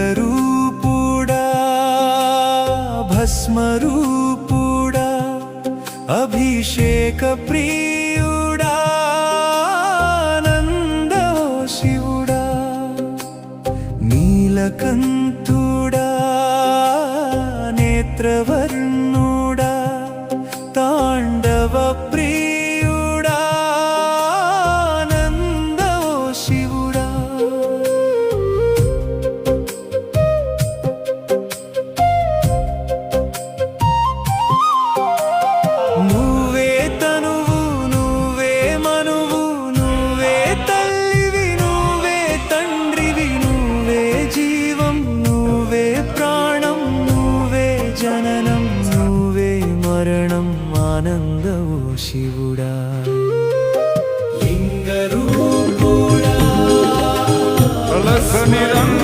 लिंगरूपुडा भस्मरूपुडा अभिषेक प्रियुडा आनंद शिवुडा नीलकंठुडा नेत्रवर्णुडा तांडव प्रियुडा आनंद शिवुडा నువ్వే తనువు నువ్వే మనువు నువ్వే తల్లివి నువ్వే తండ్రివి నువ్వే జీవం నువ్వే ప్రాణం నువ్వే జననం నువ్వే మరణం ఆనందవు శివుడా లింగరూపుడా నిరంజన